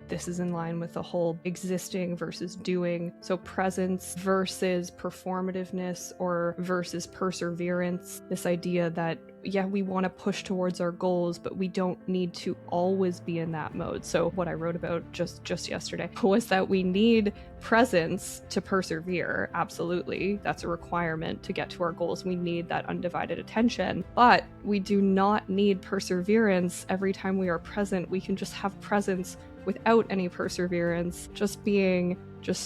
this is in line with the whole existing versus doing. So presence versus performativeness or versus perseverance. This idea that, yeah, we want to push towards our goals, but we don't need to always be in that mode. So what I wrote about just yesterday was that we need presence to persevere. Absolutely. That's a requirement to get to our goals. We need that undivided attention, but we do not need perseverance every time we are present. We can just have presence without any perseverance, just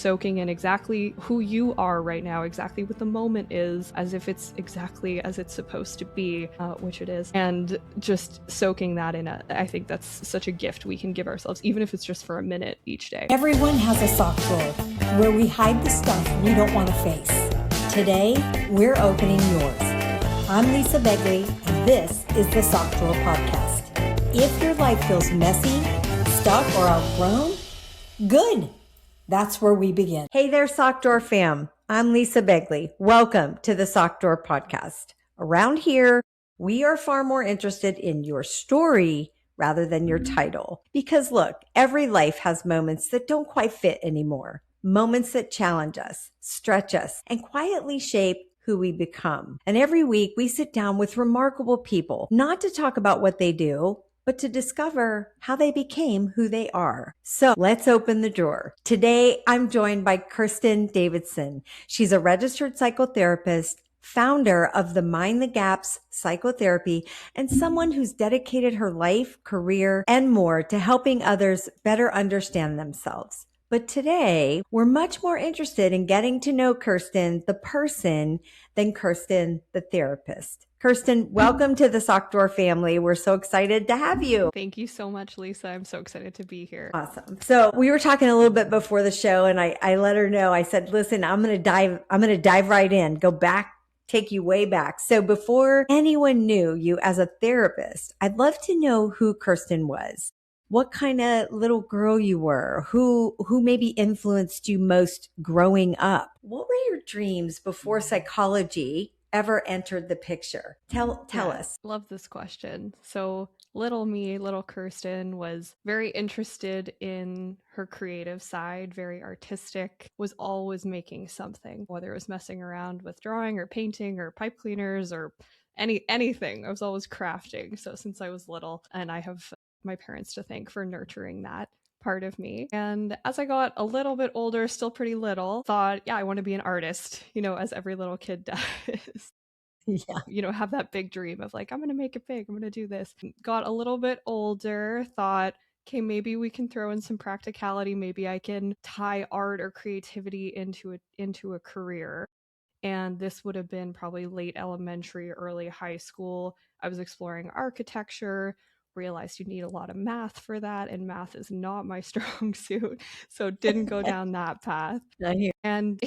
soaking in exactly who you are right now, exactly what the moment is, as if it's exactly as it's supposed to be, which it is, and just soaking that in. I think that's such a gift we can give ourselves, even if it's just for a minute each day. Everyone has a sock drawer where we hide the stuff we don't want to face. Today, we're opening yours. I'm Lisa Begley, and this is the Sock Drawer Podcast. If your life feels messy, stuck, or outgrown, good. That's where we begin. Hey there, Sock Drawer fam. I'm Lisa Begley. Welcome to the Sock Drawer Podcast. Around here, we are far more interested in your story rather than your title. Because look, every life has moments that don't quite fit anymore. Moments that challenge us, stretch us, and quietly shape who we become. And every week we sit down with remarkable people, not to talk about what they do, but to discover how they became who they are. So let's open the drawer. Today, I'm joined by Kirsten Davidson. She's a registered psychotherapist, founder of the Mind the Gaps Psychotherapy, and someone who's dedicated her life, career, and more to helping others better understand themselves. But today, we're much more interested in getting to know Kirsten, the person, than Kirsten, the therapist. Kirsten, welcome to the Sock Drawer family. We're so excited to have you. Thank you so much, Lisa. I'm so excited to be here. Awesome. So we were talking a little bit before the show, and I let her know. I said, listen, I'm going to dive right in, go back, take you way back. So before anyone knew you as a therapist, I'd love to know who Kirsten was. What kind of little girl you were, who maybe influenced you most growing up. What were your dreams before psychology ever entered the picture? Tell us. Love this question. So little Kirsten, was very interested in her creative side, very artistic, was always making something, whether it was messing around with drawing or painting or pipe cleaners or anything. I was always crafting. So since I was little, and I have my parents to thank for nurturing that part of me. And as I got a little bit older, still pretty little, thought, yeah, I want to be an artist, as every little kid does. Yeah. Have that big dream of like, I'm going to make it big. I'm going to do this. Got a little bit older, thought, okay, maybe we can throw in some practicality. Maybe I can tie art or creativity into a career. And this would have been probably late elementary, early high school. I was exploring architecture, realized you need a lot of math for that, and math is not my strong suit. So didn't go down that path. And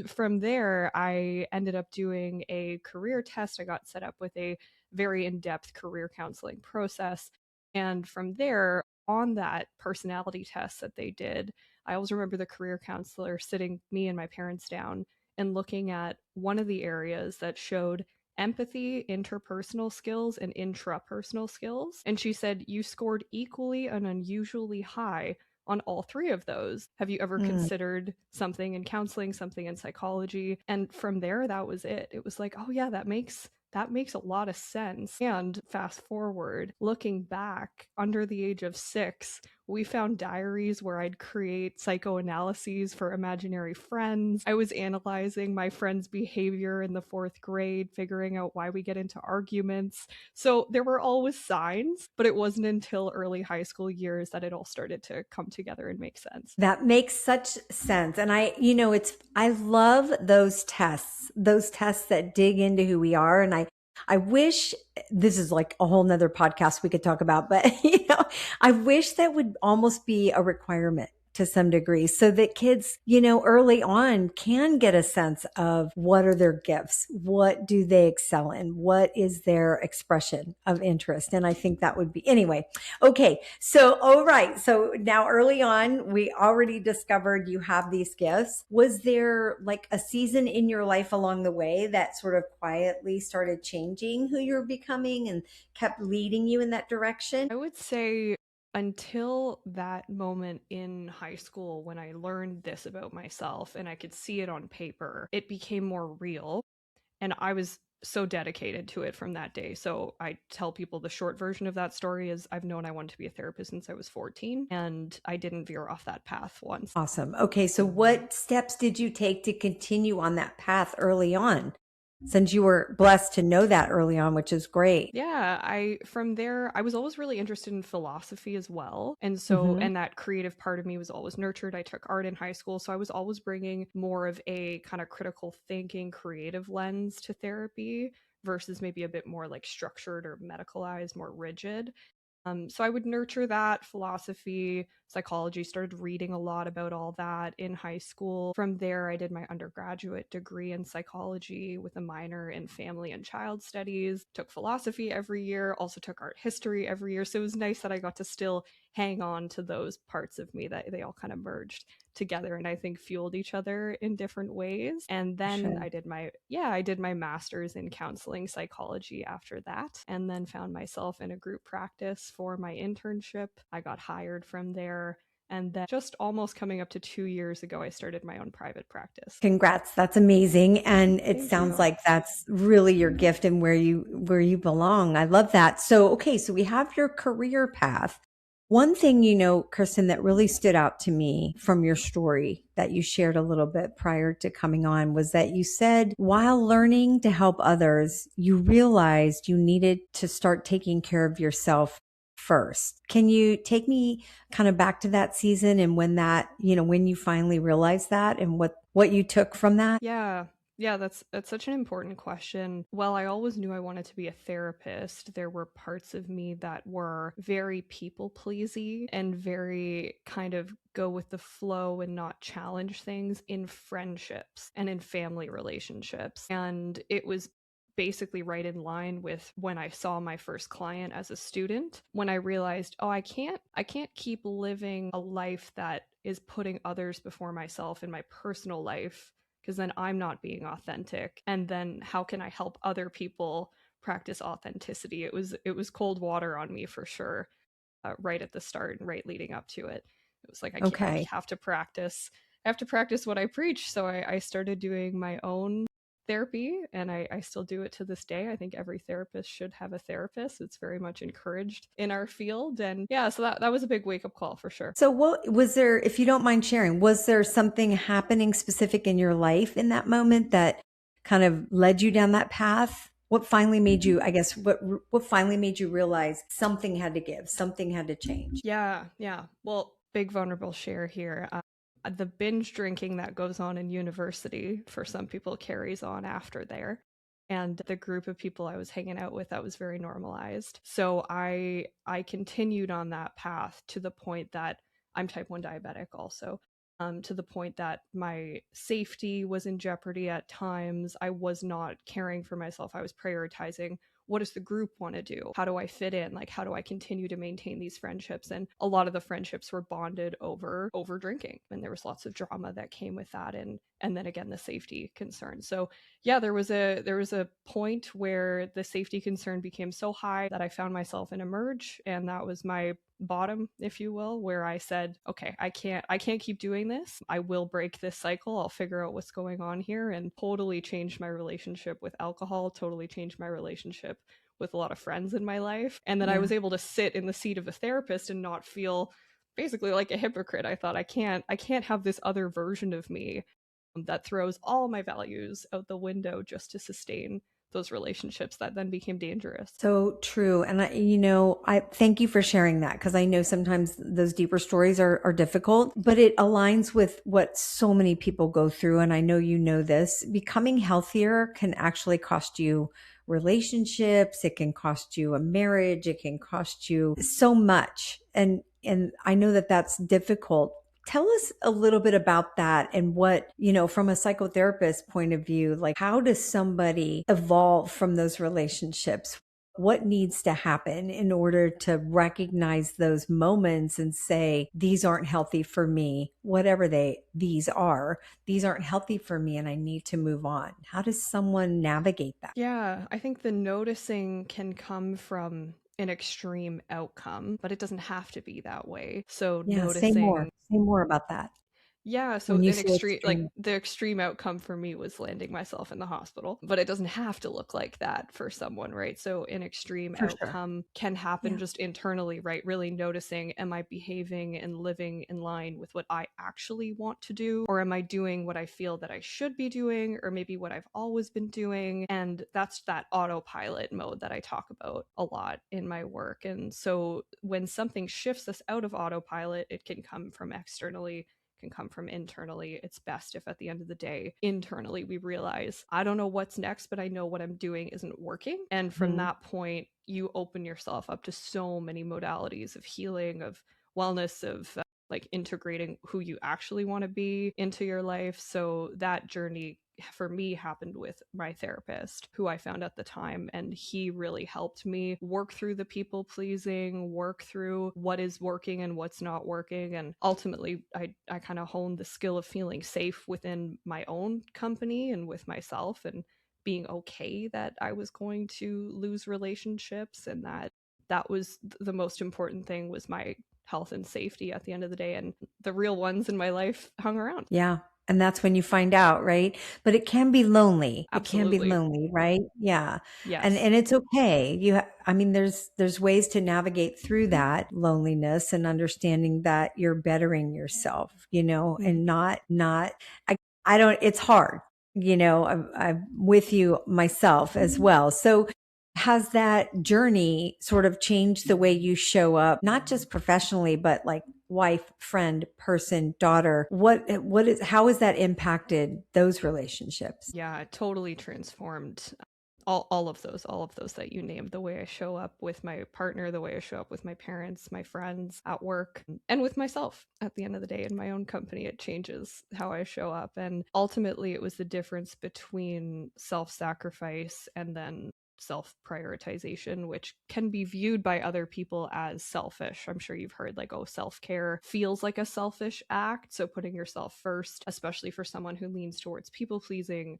from there, I ended up doing a career test. I got set up with a very in-depth career counseling process. And from there, on that personality test that they did, I always remember the career counselor sitting me and my parents down and looking at one of the areas that showed empathy, interpersonal skills, and intrapersonal skills. And she said, you scored equally and unusually high on all three of those. Have you ever considered something in counseling, something in psychology? And from there, that was it. It was like, oh yeah, that makes a lot of sense. And fast forward, looking back, under the age of 6, we found diaries where I'd create psychoanalyses for imaginary friends. I was analyzing my friends' behavior in the 4th grade, figuring out why we get into arguments. So there were always signs, but it wasn't until early high school years that it all started to come together and make sense. That makes such sense. And I love those tests that dig into who we are. And I wish this is like a whole nother podcast we could talk about, but I wish that would almost be a requirement to some degree so that kids, early on can get a sense of what are their gifts? What do they excel in? What is their expression of interest? And I think that would be, anyway. Okay. So, all right. So now early on, we already discovered you have these gifts. Was there like a season in your life along the way that sort of quietly started changing who you're becoming and kept leading you in that direction? I would say until that moment in high school when I learned this about myself and I could see it on paper, it became more real. And I was so dedicated to it from that day. So I tell people the short version of that story is I've known I wanted to be a therapist since I was 14, and I didn't veer off that path once. Awesome. Okay, so what steps did you take to continue on that path early on? Since you were blessed to know that early on, which is great. Yeah, I from there I was always really interested in philosophy as well. And so Hmm. and that creative part of me was always nurtured. I took art in high school, so I was always bringing more of a kind of critical thinking, creative lens to therapy versus maybe a bit more like structured or medicalized, more rigid. So I would nurture that philosophy, psychology, started reading a lot about all that in high school. From there, I did my undergraduate degree in psychology with a minor in family and child studies, took philosophy every year, also took art history every year. So it was nice that I got to still hang on to those parts of me that they all kind of merged together and I think fueled each other in different ways. And For then sure. I did my master's in counseling psychology after that and then found myself in a group practice for my internship. I got hired from there. And then just almost coming up to 2 years ago, I started my own private practice. Congrats. That's amazing. And it Thank sounds you. like that's really your gift and where you belong. I love that. So, okay, so we have your career path. One thing, Kirsten, that really stood out to me from your story that you shared a little bit prior to coming on was that you said while learning to help others, you realized you needed to start taking care of yourself first. Can you take me kind of back to that season and when you finally realized that and what you took from that? Yeah. Yeah, that's such an important question. Well, I always knew I wanted to be a therapist. There were parts of me that were very people pleasy and very kind of go with the flow and not challenge things in friendships and in family relationships. And it was basically right in line with when I saw my first client as a student, when I realized, oh, I can't keep living a life that is putting others before myself in my personal life because then I'm not being authentic. And then how can I help other people practice authenticity? It was cold water on me for sure, right at the start and right leading up to it. It was like I Okay. have to practice. I have to practice what I preach. So I started doing my own therapy and I still do it to this day. I think every therapist should have a therapist. It's very much encouraged in our field. And yeah, so that was a big wake up call for sure. So what was there, if you don't mind sharing, was there something happening specific in your life in that moment that kind of led you down that path? What finally made you, I guess, what finally made you realize something had to give, something had to change? Yeah, yeah. Well, big vulnerable share here. The binge drinking that goes on in university for some people carries on after there. And the group of people I was hanging out with, that was very normalized. So I continued on that path to the point that I'm type 1 diabetic also. To the point that my safety was in jeopardy at times. I was not caring for myself. I was prioritizing what does the group want to do? How do I fit in? Like how do I continue to maintain these friendships? And a lot of the friendships were bonded over drinking. And there was lots of drama that came with that and then again the safety concern. So yeah, there was a point where the safety concern became so high that I found myself in a merge and that was my bottom, if you will, where I said, okay, I can't keep doing this. I will break this cycle. I'll figure out what's going on here and totally changed my relationship with alcohol, totally changed my relationship with a lot of friends in my life. And then I Yeah. was able to sit in the seat of a therapist and not feel basically like a hypocrite. I thought I can't have this other version of me that throws all my values out the window just to sustain those relationships that then became dangerous. So true. And I thank you for sharing that because I know sometimes those deeper stories are difficult, but it aligns with what so many people go through. And I know you know this. Becoming healthier can actually cost you relationships. It can cost you a marriage. It can cost you so much. And I know that that's difficult. Tell us a little bit about that and what, from a psychotherapist point of view, like how does somebody evolve from those relationships? What needs to happen in order to recognize those moments and say, these aren't healthy for me, whatever these aren't healthy for me and I need to move on. How does someone navigate that? Yeah, I think the noticing can come from an extreme outcome, but it doesn't have to be that way. So Yeah, say more. noticing, Say more about that. yeah, so When you an say extreme, like extreme. the extreme outcome for me was landing myself in the hospital, but it doesn't have to look like that for someone, right? So an extreme For sure. outcome can happen Yeah. just internally, right? Really noticing, am I behaving and living in line with what I actually want to do? Or am I doing what I feel that I should be doing, or maybe what I've always been doing? And that's that autopilot mode that I talk about a lot in my work. And so when something shifts us out of autopilot, it can come from externally, can come from internally. It's best if at the end of the day, internally, we realize, I don't know what's next, but I know what I'm doing isn't working. And from Mhm. that point, you open yourself up to so many modalities of healing, of wellness, of like integrating who you actually want to be into your life. So that journey for me happened with my therapist, who I found at the time, and he really helped me work through the people pleasing, work through what is working and what's not working. And ultimately I kind of honed the skill of feeling safe within my own company and with myself, and being okay that I was going to lose relationships, and that was the most important thing, was my health and safety at the end of the day. And the real ones in my life hung around. Yeah. And that's when you find out, right? But it can be lonely. It can be Absolutely. lonely, right? Yeah. Yes. And it's okay. I mean, there's ways to navigate through that loneliness and understanding that you're bettering yourself, Mhm. and not I I don't it's hard. I'm with you myself as well. So has that journey sort of changed the way you show up, not just professionally, but like wife, friend, person, daughter? How has that impacted those relationships? Yeah, it totally transformed all of those that you named, the way I show up with my partner, the way I show up with my parents, my friends, at work, and with myself at the end of the day in my own company. It changes how I show up. And ultimately, it was the difference between self sacrifice and then self prioritization, which can be viewed by other people as selfish. I'm sure you've heard, like, oh, self care feels like a selfish act. So putting yourself first, especially for someone who leans towards people pleasing,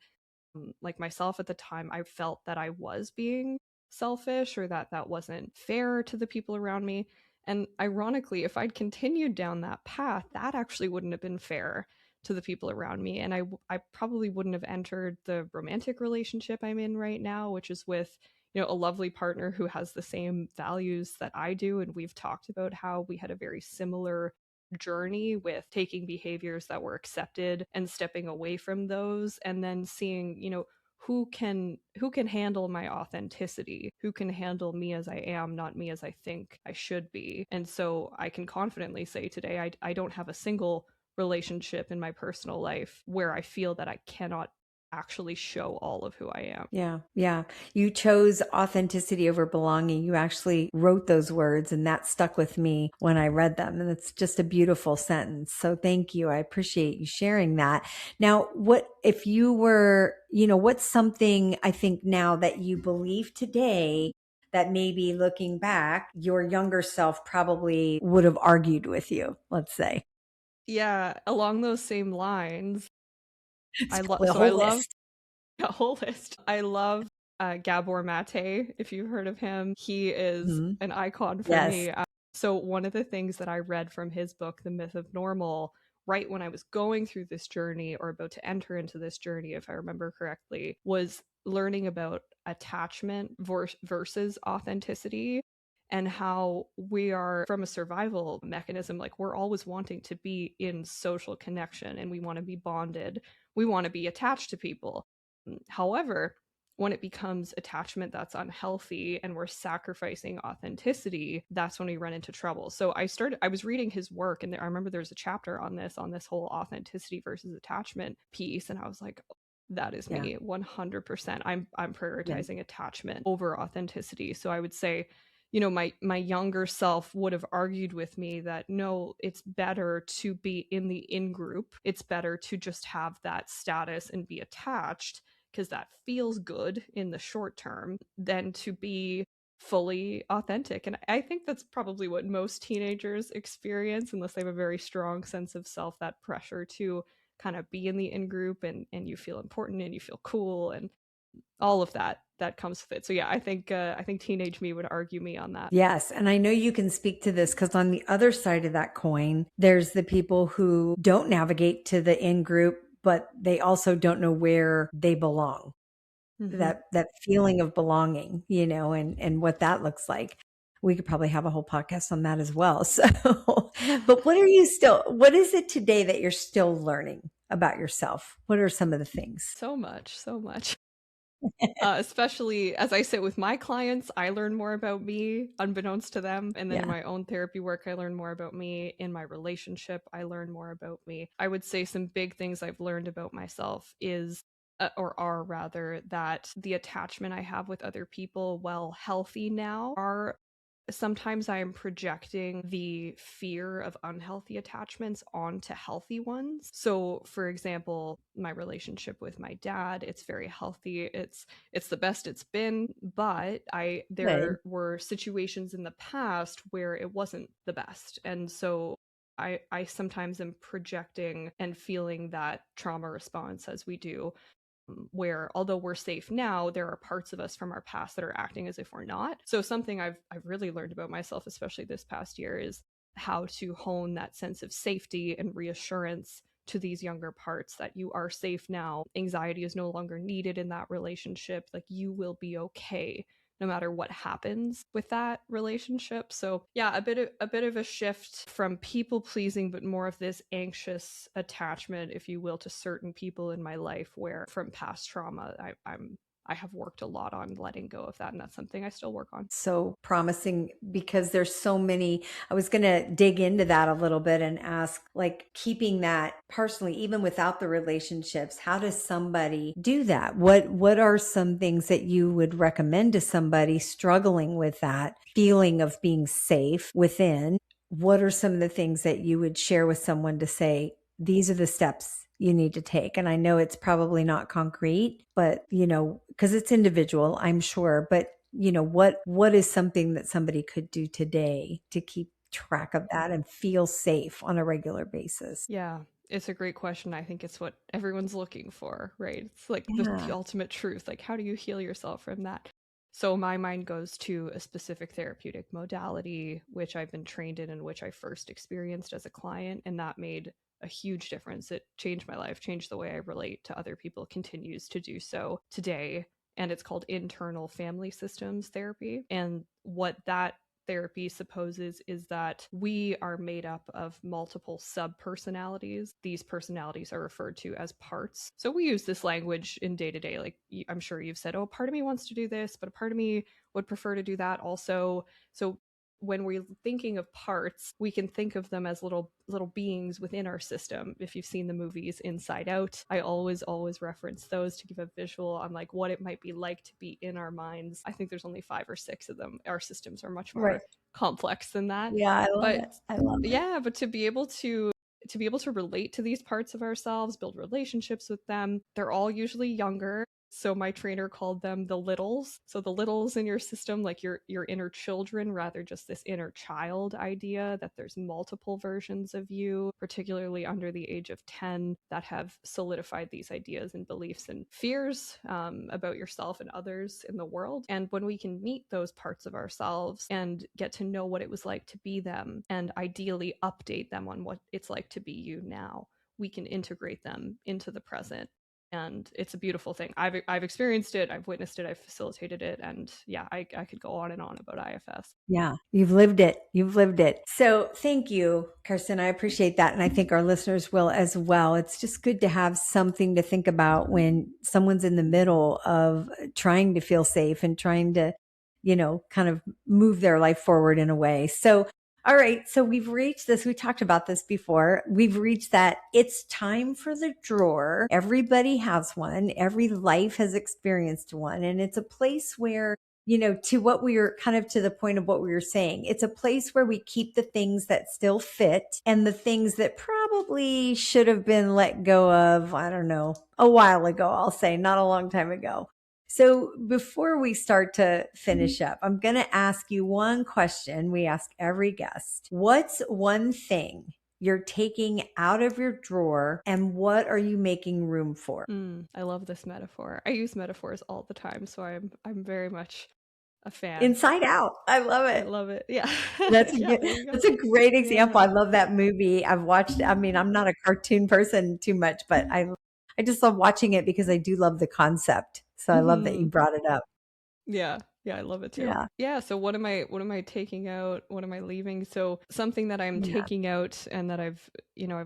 like myself at the time, I felt that I was being selfish, or that that wasn't fair to the people around me. And ironically, if I'd continued down that path, that actually wouldn't have been fair to the people around me. And I probably wouldn't have entered the romantic relationship I'm in right now, which is with, a lovely partner who has the same values that I do. And we've talked about how we had a very similar journey with taking behaviors that were accepted and stepping away from those, and then seeing, who can handle my authenticity, who can handle me as I am, not me as I think I should be. And so I can confidently say today, I don't have a single relationship in my personal life where I feel that I cannot actually show all of who I am. Yeah. Yeah. You chose authenticity over belonging. You actually wrote those words, and that stuck with me when I read them. And it's just a beautiful sentence. So thank you. I appreciate you sharing that. Now, what if you were, what's something I think now that you believe today that maybe looking back, your younger self probably would have argued with you, let's say? Yeah, along those same lines, It's I love probably a so I whole love list. a whole list. I love Gabor Mate, if you've heard of him. He is Mhm. an icon for Yes. me. So, one of the things that I read from his book, The Myth of Normal, right when I was going through this journey, or about to enter into this journey, if I remember correctly, was learning about attachment versus authenticity, and how we are, from a survival mechanism, like, we're always wanting to be in social connection, and we want to be bonded. We want to be attached to people. However, when it becomes attachment that's unhealthy and we're sacrificing authenticity, that's when we run into trouble. So I was reading his work, and I remember there's a chapter on this whole authenticity versus attachment piece. And I was like, that is Yeah. me 100%. I'm Yeah. prioritizing attachment over authenticity. So I would say, my younger self would have argued with me that no, it's better to be in the in group. It's better to just have that status and be attached, because that feels good in the short term, than to be fully authentic. And I think that's probably what most teenagers experience, unless they have a very strong sense of self, that pressure to kind of be in the in group, and you feel important and you feel cool and all of that. that comes with it. So yeah, I think teenage me would argue me on that. Yes. And I know you can speak to this because on the other side of that coin, there's the people who don't navigate to the in group, but they also don't know where they belong. Hmm. That feeling of belonging, and what that looks like. We could probably have a whole podcast on that as well. So, but what is it today that you're still learning about yourself? What are some of the things? So much, so much. Especially as I sit with my clients, I learn more about me unbeknownst to them. And then in Yeah. my own therapy work, I learn more about me. In my relationship, I learn more about me. I would say some big things I've learned about myself is, or are rather, that the attachment I have with other people, while healthy now, are sometimes I am projecting the fear of unhealthy attachments onto healthy ones. So, for example, my relationship with my dad, it's very healthy. It's the best it's been, but I Good. there were situations in the past where it wasn't the best. And so I sometimes am projecting and feeling that trauma response as we do, where although we're safe now, there are parts of us from our past that are acting as if we're not. So something I've really learned about myself, especially this past year, is how to hone that sense of safety and reassurance to these younger parts that you are safe now. Anxiety is no longer needed in that relationship. Like, you will be okay no matter what happens with that relationship. So yeah, a bit of a shift from people pleasing, but more of this anxious attachment, if you will, to certain people in my life, where from past trauma, I have worked a lot on letting go of that, and that's something I still work on. So promising because there's so many. I was going to dig into that a little bit and ask, like, keeping that personally, even without the relationships, how does somebody do that? What are some things that you would recommend to somebody struggling with that feeling of being safe within? What are some of the things that you would share with someone to say, these are the steps you need to take? And I know it's probably not concrete, but because it's individual, I'm sure, but what is something that somebody could do today to keep track of that and feel safe on a regular basis? Yeah, it's a great question. I think it's what everyone's looking for, right? It's like the Yeah. ultimate truth. Like, how do you heal yourself from that? So my mind goes to a specific therapeutic modality, which I've been trained in and which I first experienced as a client. And that made a huge difference. It changed my life, changed the way I relate to other people, continues to do so today. And it's called internal family systems therapy. And what that therapy supposes is that we are made up of multiple sub personalities. These personalities are referred to as parts. So we use this language in day to day. Like, I'm sure you've said, oh, part of me wants to do this, but a part of me would prefer to do that also. So when we're thinking of parts, we can think of them as little beings within our system. If you've seen the movies Inside Out, I always reference those to give a visual on like what it might be like to be in our minds. I think there's only 5 or 6 of them. Our systems are much Right. more complex than that. Yeah, I love But it. I love it. yeah, but to be able to relate to these parts of ourselves, build relationships with them, they're all usually younger. So my trainer called them the littles. So the littles in your system, like your inner children, rather just this inner child idea that there's multiple versions of you, particularly under the age of 10, that have solidified these ideas and beliefs and fears about yourself and others in the world. And when we can meet those parts of ourselves and get to know what it was like to be them, and ideally update them on what it's like to be you now, we can integrate them into the present. And it's a beautiful thing. I've experienced it, I've witnessed it, I've facilitated it, and yeah, I could go on and on about IFS. Yeah, you've lived it. You've lived it. So thank you, Kirsten. I appreciate that. And I think our listeners will as well. It's just good to have something to think about when someone's in the middle of trying to feel safe and trying to, kind of move their life forward in a way. So, all right. So we've reached this. We talked about this before. We've reached that it's time for the drawer. Everybody has one. Every life has experienced one. And it's a place where to what we were kind of to the point of what we were saying, it's a place where we keep the things that still fit and the things that probably should have been let go of, I don't know, a while ago, I'll say, not a long time ago. So before we start to finish up, I'm going to ask you one question we ask every guest. What's one thing you're taking out of your drawer and what are you making room for? I love this metaphor. I use metaphors all the time, so I'm very much a fan. Inside Out. I love I it. love it. Yeah. Yeah, there you go. That's a great example. Yeah. I love that movie. I've watched, I mean, I'm not a cartoon person too much, but I just love watching it because I do love the concept. So I love that you Mhm. brought it up. Yeah. Yeah, I love it too. Yeah. Yeah, so what am I taking out? What am I leaving? So something that I'm Yeah. taking out and that I've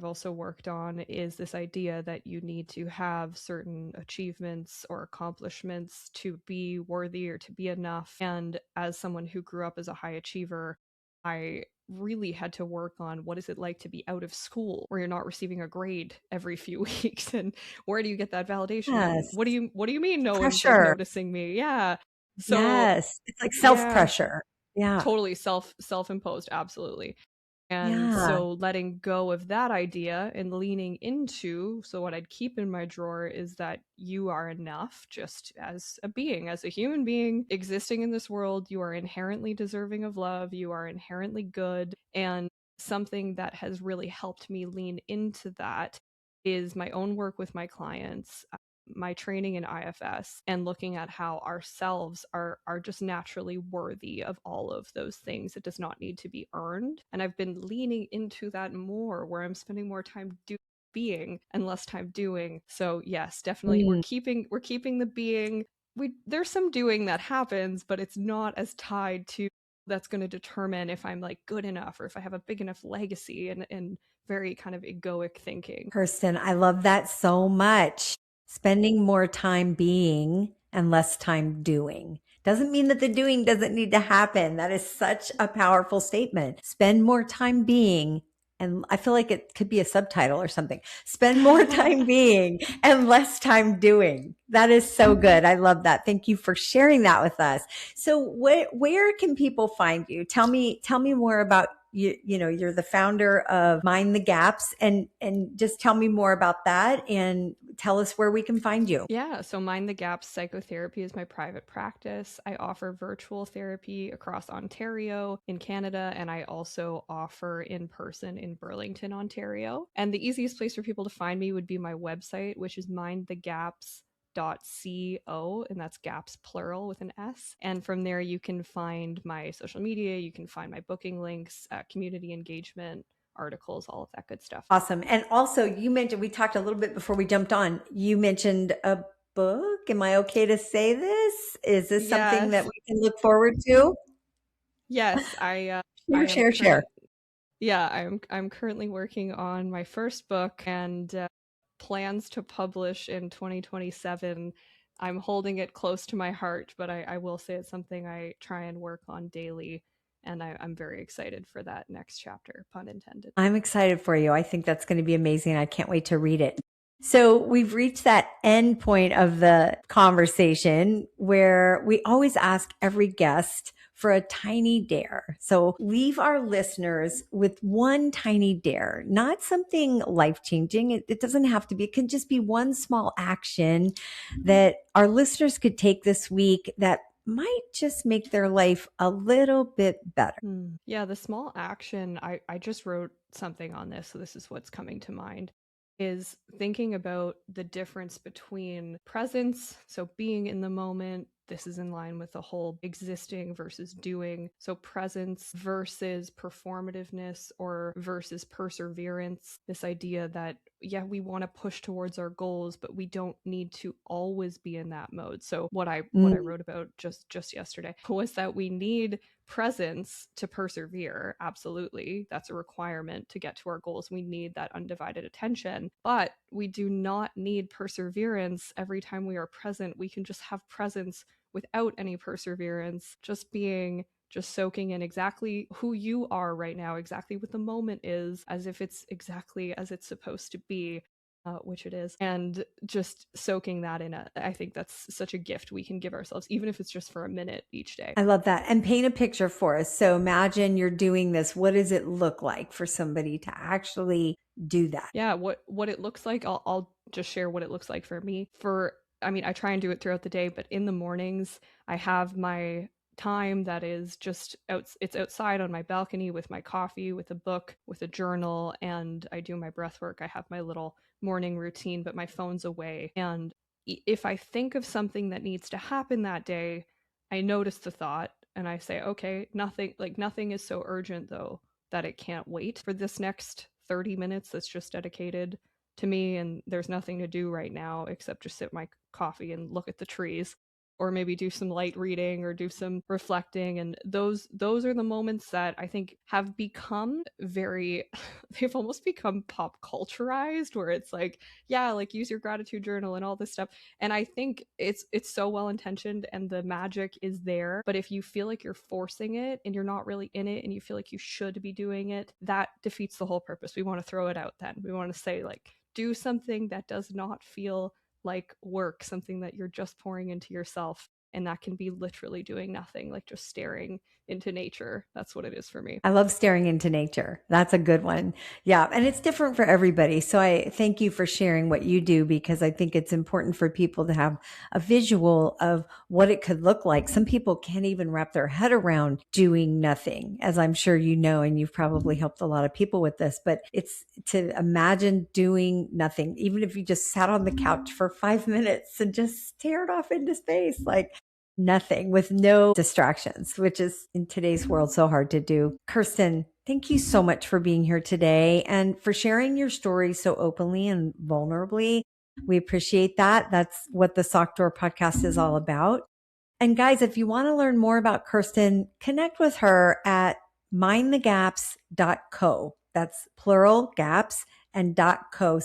also worked on is this idea that you need to have certain achievements or accomplishments to be worthy or to be enough. And as someone who grew up as a high achiever, I really had to work on what is it like to be out of school where you're not receiving a grade every few weeks, and where do you get that validation, and Yes. what do you mean no one's like Pressure. noticing me? Yeah. So, Yes. It's like self yeah, pressure. Yeah. totally self-imposed, absolutely. And Yeah. so letting go of that idea and leaning into, so what I'd keep in my drawer is that you are enough just as a being, as a human being existing in this world. You are inherently deserving of love. You are inherently good. And something that has really helped me lean into that is my own work with my clients, my training in IFS, and looking at how ourselves are just naturally worthy of all of those things. It does not need to be earned. And I've been leaning into that more, where I'm spending more time being and less time doing. So yes, definitely we're Mm. keeping the being. There's some doing that happens, but it's not as tied to that's going to determine if I'm like good enough or if I have a big enough legacy, and very kind of egoic thinking. Kirsten, I love that so much. Spending more time being and less time doing. Doesn't mean that the doing doesn't need to happen. That is such a powerful statement. Spend more time being, and I feel like it could be a subtitle or something. Spend more time being and less time doing. That is so good. I love that. Thank you for sharing that with us. So where can people find you? Tell me more about you. You know, you're the founder of Mind the Gaps, and just tell me more about that and tell us where we can find you. Yeah, so Mind the Gaps Psychotherapy is my private practice. I offer virtual therapy across Ontario, in Canada, and I also offer in person in Burlington, Ontario. And the easiest place for people to find me would be my website, which is mindthegaps.co, and that's gaps plural with an S. And from there, you can find my social media, you can find my booking links, community engagement, articles, all of that good stuff. Awesome. And also, you mentioned, we talked a little bit before we jumped on, you mentioned a book. Am I okay to say this? Is this something that Yes. we can look forward to? Yes, I Share, am share, share. current yeah, I'm currently working on my first book, and plans to publish in 2027. I'm holding it close to my heart, but I will say it's something I try and work on daily, and I'm very excited for that next chapter, pun intended. I'm excited for you. I think that's going to be amazing. I can't wait to read it. So we've reached that end point of the conversation where we always ask every guest for a tiny dare. So leave our listeners with one tiny dare, not something life changing. It doesn't have to be, it can just be one small action that our listeners could take this week that might just make their life a little bit better. Yeah, the small action, I just wrote something on this, so this is what's coming to mind, is thinking about the difference between presence, so being in the moment. This is in line with the whole existing versus doing. So presence versus performativeness, or versus perseverance. This idea that, yeah, we want to push towards our goals, but we don't need to always be in that mode. So what I Mm. wrote about just yesterday was that we need presence to persevere. Absolutely. That's a requirement to get to our goals. We need that undivided attention, but we do not need perseverance every time we are present. We can just have presence without any perseverance, just being, just soaking in exactly who you are right now, exactly what the moment is, as if it's exactly as it's supposed to be. Which it is, and just soaking that in. I think that's such a gift we can give ourselves, even if it's just for a minute each day. I love that. And paint a picture for us. So imagine you're doing this. What does it look like for somebody to actually do that? Yeah, what it looks like, I'll just share what it looks like for me. I mean, I try and do it throughout the day, but in the mornings, I have my time that is just it's outside on my balcony with my coffee, with a book, with a journal, and I do my breath work. I have my little morning routine, but my phone's away. And if I think of something that needs to happen that day, I notice the thought and I say, okay, nothing is so urgent though that it can't wait for this next 30 minutes that's just dedicated to me, and there's nothing to do right now except just sip my coffee and look at the trees, or maybe do some light reading or do some reflecting. And those are the moments that I think have become very they've almost become pop culturized, where it's like, yeah, like use your gratitude journal and all this stuff. And I think it's so well intentioned and the magic is there, but if you feel like you're forcing it and you're not really in it and you feel like you should be doing it, that defeats the whole purpose. We want to throw it out then. We want to say, like, do something that does not feel like work, something that you're just pouring into yourself. And that can be literally doing nothing, like just staring into nature. That's what it is for me. I love staring into nature. That's a good one. Yeah. And it's different for everybody. So I thank you for sharing what you do, because I think it's important for people to have a visual of what it could look like. Some people can't even wrap their head around doing nothing, as I'm sure you know, and you've probably helped a lot of people with this, but it's to imagine doing nothing. Even if you just sat on the couch for 5 minutes and just stared off into space, like nothing, with no distractions, which is in today's world so hard to do. Kirsten, thank you so much for being here today and for sharing your story so openly and vulnerably. We appreciate that. That's what the Sock Drawer podcast is all about. And guys, if you want to learn more about Kirsten, connect with her at mindthegaps.co. That's plural gaps and .co.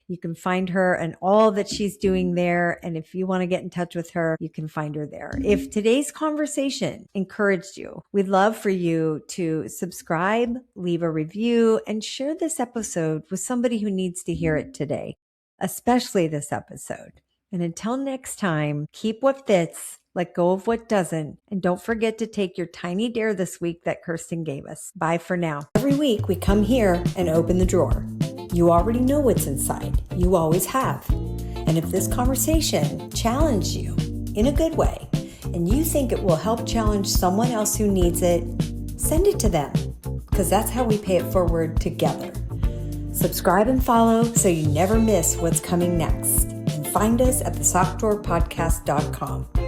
You can find her and all that she's doing there. And if you want to get in touch with her, you can find her there. If today's conversation encouraged you, we'd love for you to subscribe, leave a review, and share this episode with somebody who needs to hear it today, especially this episode. And until next time, keep what fits, let go of what doesn't, and don't forget to take your tiny dare this week that Kirsten gave us. Bye for now. Every week we come here and open the drawer. You already know what's inside. You always have. And if this conversation challenged you in a good way, and you think it will help challenge someone else who needs it, send it to them, because that's how we pay it forward together. Subscribe and follow so you never miss what's coming next. And find us at thesockdrawerpodcast.com.